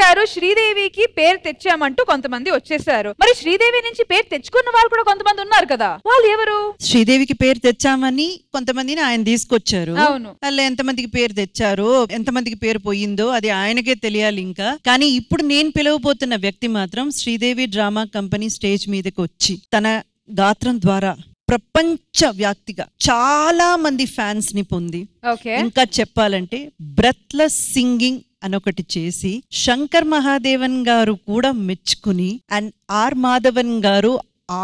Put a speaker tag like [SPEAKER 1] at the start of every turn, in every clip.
[SPEAKER 1] గారు శ్రీదేవికి పేరు తెచ్చామంటూ కొంతమంది వచ్చేసారు. మరి శ్రీదేవి నుంచి పేరు తెచ్చుకున్న వాళ్ళు కూడా కొంతమంది ఉన్నారు కదా, వాళ్ళు ఎవరు?
[SPEAKER 2] శ్రీదేవికి పేరు తెచ్చామని కొంతమందిని ఆయన తీసుకొచ్చారు.
[SPEAKER 1] అవును.
[SPEAKER 2] అలా ఎంతమందికి పేరు తెచ్చారో ఎంతమందికి పేరు పోయిందో అది ఆయనకే తెలియాలి ఇంకా. కానీ ఇప్పుడు నేను పిలవబోతున్న వ్యక్తి మాత్రం శ్రీదేవి డ్రామా కంపెనీ స్టేజ్ మీదకి వచ్చి తన గాత్రం ద్వారా ప్రపంచ వ్యాప్తిగా చాలా మంది ఫ్యాన్స్ ని పొంది, ఇంకా చెప్పాలంటే బ్రెత్లెస్ సింగింగ్ అనొకటి చేసి శంకర్ మహాదేవన్ గారు కూడా మెచ్చుకుని అండ్ ఆర్ మాధవన్ గారు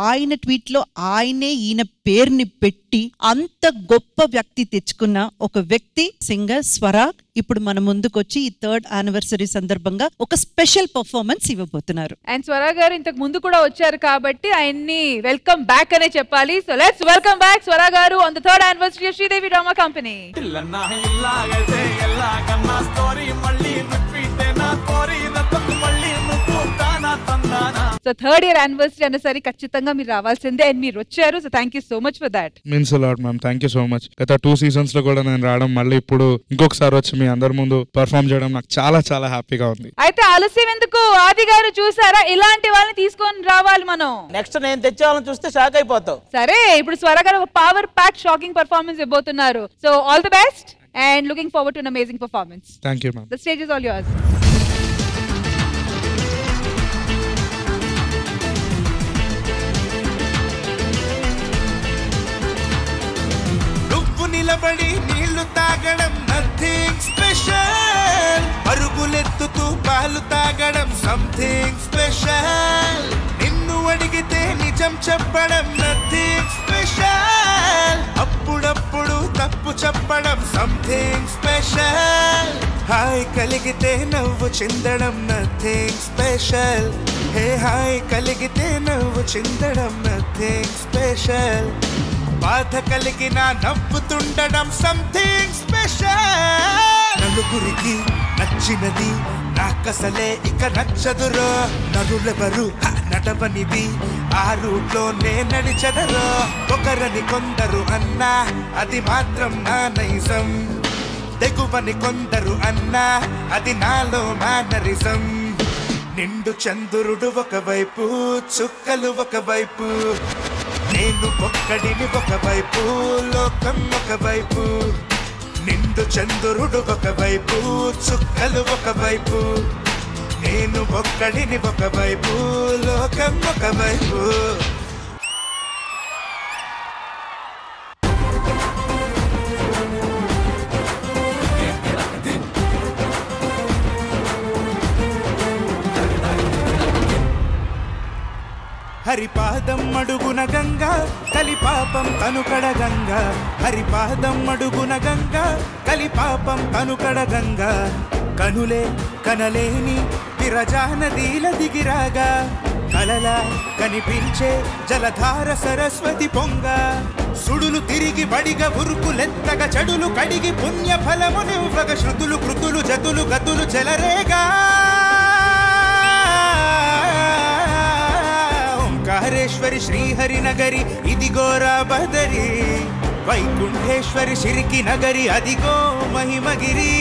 [SPEAKER 2] ఆయన ట్వీట్ లో ఆయనే ఈయన పేరుని పెట్టి అంత గొప్ప వ్యక్తి తెచ్చుకున్న ఒక వ్యక్తి సింగర్ స్వరాగ్ ఇప్పుడు మన ముందుకు వచ్చి ఈ 3rd యానివర్సరీ సందర్భంగా ఒక స్పెషల్ పర్ఫార్మెన్స్ ఇవ్వబోతున్నారు.
[SPEAKER 1] అండ్ స్వరాగ్ గారు ఇంతకు ముందు కూడా వచ్చారు కాబట్టి ఆయన్ని వెల్కమ్ బ్యాక్ అనే చెప్పాలి. So let's welcome back Swarag గారు on the 3rd anniversary of Sridevi drama company. So 3rd year anniversary అనేసరి ఖచ్చితంగా మీరు రావాల్సిందే అండ్ మీరు వచ్చారు. So thank you so much for that.
[SPEAKER 3] Means a lot ma'am, thank you so much. గత 2 seasons లో కూడా నేను రావడం, మళ్ళీ ఇప్పుడు ఇంకొకసారి వచ్చి మీ అందరి ముందు పర్ఫార్మ్ చేయడం నాకు చాలా చాలా హ్యాపీగా ఉంది.
[SPEAKER 1] అయితే ఆలస్యం ఎందుకు, ఆది గారు చూసారా ఇలాంటి వాళ్ళని తీసుకొని రావాలి మనం.
[SPEAKER 4] నెక్స్ట్ నేను తెచ్చే వాళ్ళని చూస్తే షాక్ అయిపోతావు.
[SPEAKER 1] సరే ఇప్పుడు స్వరా గారు పవర్ ప్యాక్ షాకింగ్ పర్ఫార్మెన్స్ ఇవ్వబోతున్నారు. So all the best and looking forward to an amazing performance.
[SPEAKER 3] Thank you ma'am.
[SPEAKER 1] The stage is all yours.
[SPEAKER 5] నిలబడి నీళ్లు తాగడం నథింగ్ స్పెషల్, పరుగులెత్తుతూ పాలు తాగడం సంథింగ్ స్పెషల్, నిన్ను అడిగితే నిజం చెప్పడం నథింగ్ స్పెషల్, అప్పుడప్పుడు తప్పు చెప్పడం సంథింగ్ స్పెషల్, హాయ్ కలిగితే నవ్వు చిందడం నథింగ్ స్పెషల్, హే హాయ్ కలిగితే నవ్వు చిందడం నథింగ్ స్పెషల్, బాధ కలిగిన నవ్వుతుండడం సంథింగ్ స్పెషల్, నలుగురికి నచ్చినది నాకసలే ఇక నచ్చదురో, నరులెవరు నడవనిది ఆ రూట్లో నే నడిచెదరో, ఒకరని కొందరు అన్నా అది మాత్రం నా నైజం, తెగువని కొందరు అన్నా అది నాలో మేనరిజం, నిండు చంద్రుడు ఒకవైపు చుక్కలు ఒకవైపు, నేను ఒక్కడిని ఒకవైపు లోకం ఒకవైపు, నిండు చంద్రుడు ఒకవైపు చుక్కలు ఒకవైపు, నేను ఒక్కడిని ఒకవైపు లోకం ఒకవైపు. హరిపాదం అడుగున గంగా కలిపాపం తనుకడ గంగా, హరిపాదం అడుగున గంగా కలిపాపం తనుకడ గంగా, కనులే కనలేని విరజానదీల దిగిరాగా, కలలా కనిపించే జలధార సరస్వతి పొంగ, సుడులు తిరిగి బడిగా ఉరుకులెత్తగా చెడులు కడిగి పుణ్య ఫలమునివ్వగ, శృతులు కృతులు జతులు గతులు చెలరేగా, ఓంకారేశ్వరి శ్రీహరి నగరి ఇదిగోరా బదరి, వైకుంఠేశ్వరి శిరికి నగరి అదిగో మహిమగిరి,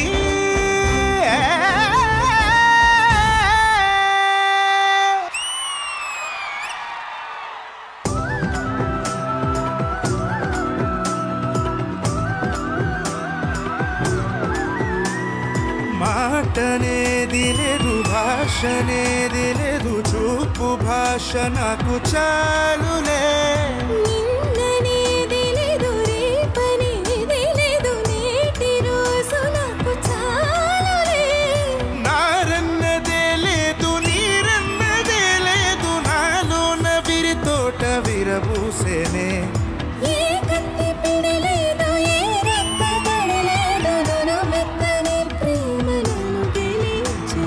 [SPEAKER 5] మాటనేది లేదు భాషనేది లేదు, చూపు భాష నాకు చాలులే,
[SPEAKER 6] నిన్ననేది లేదు రేపనేది లేదు, నేటి రోజు నాకు చాలులే,
[SPEAKER 5] నారన్నదే లేదు నీరన్నదే లేదు, నాలోన విరి తోట విరబూసేనే,
[SPEAKER 6] ఏ కత్తి పిడలేదు ఏ రెక్క గడలేదు, నన్ను మెత్తని ప్రేమ నన్ను గెలిచు,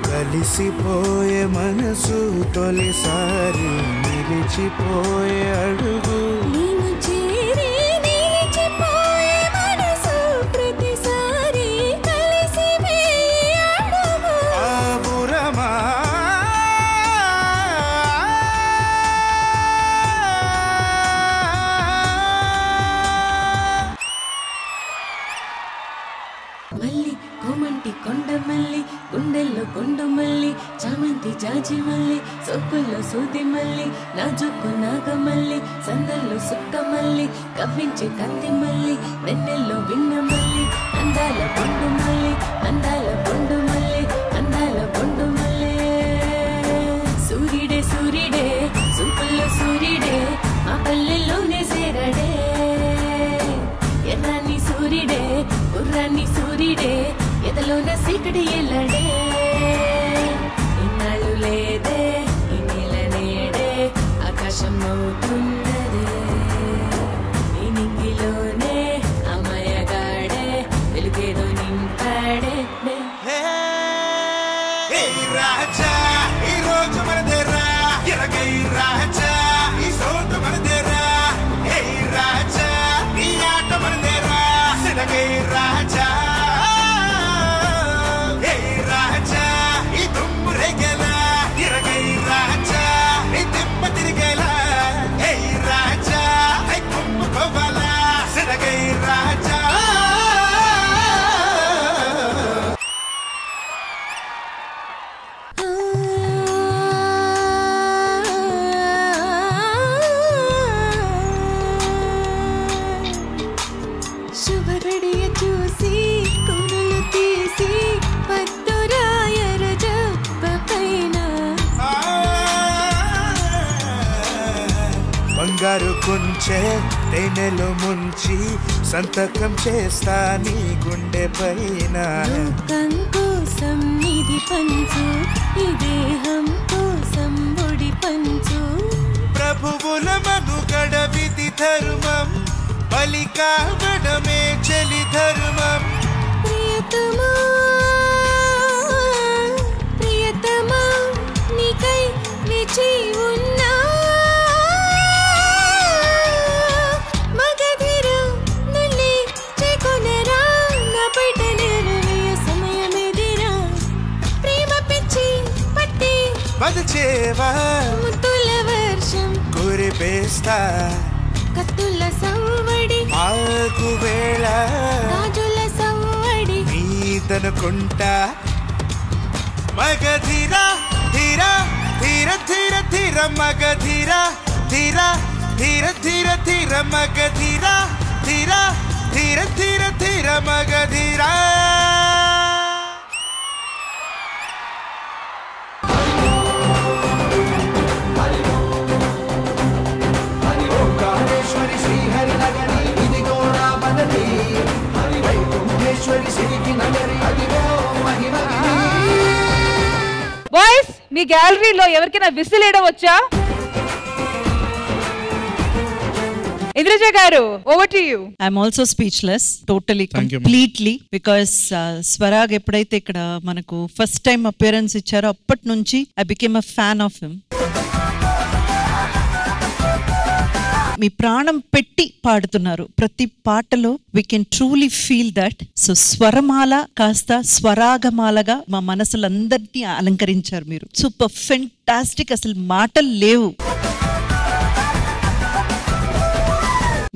[SPEAKER 5] కలిసిపోయే మనసు తొలిసారి నిలిచిపోయే అడుగు,
[SPEAKER 6] నేను చేరి నిలిచిపోయే మనసు ప్రతిసారి కలిసి వేయి అడుగు,
[SPEAKER 5] ఆవురమా
[SPEAKER 6] మల్లి కోమంటి కొండ మల్లి గుండెల్లో కొండ మల్లి జాజి మల్లి సోకుల్లో సూది మల్లి నాజుకు నాగమల్లి సందల్లో సుక్క మల్లి కవ్వించే కంది మల్లి వెన్నెల్లో విన్న మల్లి అందాల బొండు మల్లి అందాల బొండు మల్లి అందాల బొండు మల్లి సూర్యుడే సూర్యుడే సూపుల్లో సూర్యుడే మా పల్లెల్లోనే సేరడే ఎర్రాన్ని సూర్యుడే గుర్రాన్ని సూర్యుడే ఎదలోన సీకటి ఎల్లడే ఇన్నాళ్ళు లేదే ఈ నీల నేడే ఆకాశం అవుతున్నదే ఈ నింగిలోనే అమ్మయ్యగాడే వెలుగేదో నింపాడే
[SPEAKER 5] రాజా ఈ రోజు మనదేరా ఎరగై రాజా ఈ సోటు మనదేరా ఏ రాజా ఈ ఆట మనదేరా సిరగై రాజా ఏ రాజా ఈ దుమ్ము రేగేలా ఎరగై రాజా ఈ తిప్ప తిరిగేలా ఏ రాజా ఐ కుమ్ము కోవాలా సిరగై రాజా
[SPEAKER 6] శుభగడియ చూసి కురులు తీసి పత్తురాయర జబ్బ పైన
[SPEAKER 5] బంగారు కుంచె తేనెలో ముంచి సంతకం చేస్తా నీ గుండె పైన
[SPEAKER 6] లోకం కోసం ఇది పంచు ఈ దేహం కోసం ఒడి పంచు
[SPEAKER 5] ప్రభువుల మనుగడ విధి ధర్మం బలి కావడమే చలి ధర్మం
[SPEAKER 6] ప్రియతమా ప్రియతమా నీకై వేచి ఉన్నా మగధిర నన్నే చేకొనరా నా పైట నెరవేయ సమయమెదిరా ప్రేమ పిచ్చి పట్టి
[SPEAKER 5] బదిచేవా
[SPEAKER 6] ముత్తుల వర్షం
[SPEAKER 5] కురిపేస్తా
[SPEAKER 6] కత్తుల సవ్వడి
[SPEAKER 5] ఆకు వేళ
[SPEAKER 6] గాజుల సవ్వడి
[SPEAKER 5] నీదనుకుంటా మగధీర ధీర ధీర ధీర ధీర మగధీర ధీర ధీర ధీర ధీర మగధీర ధీర ధీర ధీర ధీర మగధీర
[SPEAKER 1] బాయ్స్ మీ గ్యాలరీలో ఎవరికైనా విసిలేయడం వచ్చా? ఇంద్రజ గారు over to you.
[SPEAKER 2] I'm also speechless totally
[SPEAKER 3] Thank you, ma'am.
[SPEAKER 2] Completely because Swarag ఎప్పుడైతే ఇక్కడ మనకు ఫస్ట్ టైం అపియరెన్స్ ఇచ్చారో అప్పటి నుంచి I became a fan of him. మీ ప్రాణం పెట్టి పాడుతున్నారు ప్రతి పాటలో we can truly feel that. So స్వరమాల కాస్త స్వరాగమాలగా మా మనసులందరినీ అలంకరించారు మీరు. సూపర్ ఫెంటాస్టిక్, అసలు మాటలు లేవు.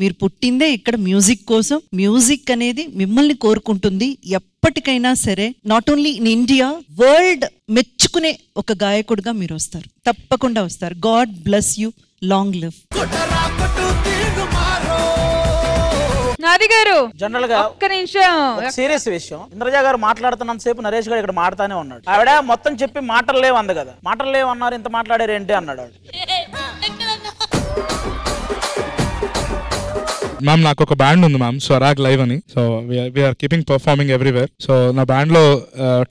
[SPEAKER 2] మీరు పుట్టిందే ఇక్కడ మ్యూజిక్ కోసం. మ్యూజిక్ అనేది మిమ్మల్ని కోరుకుంటుంది. ఎప్పటికైనా సరే not only in India, world మెచ్చుకునే ఒక గాయకుడిగా మీరు వస్తారు, తప్పకుండా వస్తారు. God bless you, long live.
[SPEAKER 1] నాది గారు
[SPEAKER 4] జనరల్ గా
[SPEAKER 1] ఒక్క నిమిషం.
[SPEAKER 4] సీరియస్ విషయం, ఇంద్రజ గారు మాట్లాడుతున్నంత సేపు నరేష్ గారు ఇక్కడ మాట్లాడుతూనే ఉన్నాడు. ఆవిడ మొత్తం చెప్పి మాటలు లేవు అంది కదా, మాటలు లేవు అన్నారు, ఇంత మాట్లాడారు ఏంటి అన్నాడు ఆవిడ.
[SPEAKER 3] మ్యామ్ నాకు ఒక బ్యాండ్ ఉంది మ్యామ్, స్వరాగ్ లైవ్ అని. So we're keeping performing everywhere. So నా బ్యాండ్ లో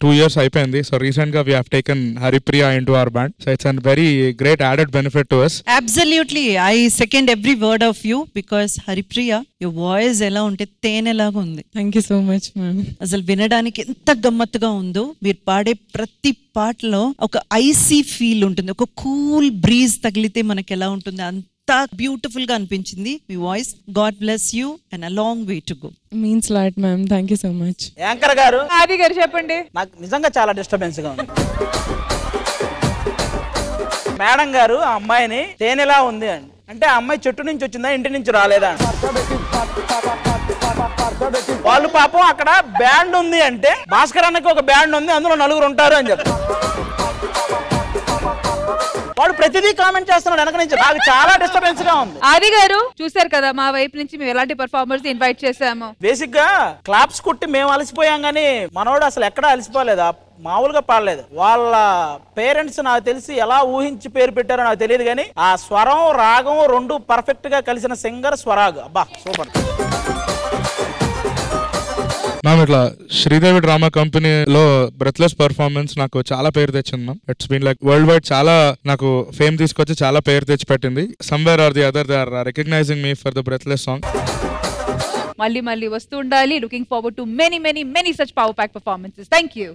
[SPEAKER 3] 2 years అయిపోయింది. సో రీసెంట్ గా we have taken Haripriya into our band. So it's an very great added benefit to us.
[SPEAKER 2] Absolutely I second every word of you because Haripriya your voice ఎలా ఉంటే తేనెలాగా ఉంది.
[SPEAKER 7] Thank you so much ma'am.
[SPEAKER 2] అసలు వినడానికి ఎంత గమ్మత్తుగా ఉందో. మీరు పాడే ప్రతి పాటలో ఒక ఐసీ ఫీల్ ఉంటుంది, ఒక కూల్ బ్రీజ్ తగిలితే మనకి ఎలా ఉంటుంది అంత బ్యూటిఫుల్ గా అనిపించింది మీ voice. God bless you and a long way to go.
[SPEAKER 7] Means lot ma'am, thank you so much.
[SPEAKER 4] Anchor గారు,
[SPEAKER 1] నాది గారు చెప్పండి.
[SPEAKER 4] నాకు నిజంగా చాలా డిస్టర్బెన్స్ గా ఉంది. మేడం గారు ఆ అమ్మాయిని తేనెలా ఉంది అండి అంటే, ఆ అమ్మాయి చెట్టు నుంచి వచ్చిందా ఇంటి నుంచి రాలేదా అండి. వాళ్ళు పాపం అక్కడ బ్యాండ్ ఉంది అంటే, భాస్కర్ అన్నకి ఒక బ్యాండ్ ఉంది, అందులో 4 ఉంటారు అని చెప్పి ప్రతిదీ కామెంట్ చేస్తున్నాడు వెనక నుంచి. నాకు చాలా డిస్టర్బెన్స్ గా ఉంది.
[SPEAKER 1] ఆది గారు చూసారు కదా మా వైపు నుంచి మేము ఎలాంటి పర్ఫార్మర్స్ ఇన్వైట్ చేసాము.
[SPEAKER 4] బేసిక్ గా క్లాప్స్ కొట్టి మేము అలసిపోయాం గానీ మనోడు అసలు ఎక్కడా అలసిపోలేదు, మామూలుగా పాడలేదు. వాళ్ళ పేరెంట్స్ నాకు తెలిసి ఎలా ఊహించి పేరు పెట్టారో నాకు తెలియదు కానీ ఆ స్వరం రాగం రెండు పర్ఫెక్ట్ గా కలిసిన సింగర్ స్వరాగ్. అబ్బా సూపర్.
[SPEAKER 3] మ్యామ్ ఇట్లా శ్రీదేవి డ్రామా కంపెనీలో బ్రెత్లెస్ పర్ఫార్మెన్స్ నాకు చాలా పేరు తెచ్చింది ma'am. It's been like world wide చాలా నాకు ఫేమ్ తీసుకొచ్చి చాలా పేరు తెచ్చి పెట్టింది. Somewhere or the other they are recognizing me for the breathless song.
[SPEAKER 1] మళ్ళీ మళ్ళీ వస్తూ ఉండాలి. Looking forward to many many many such power pack performances. Thank you.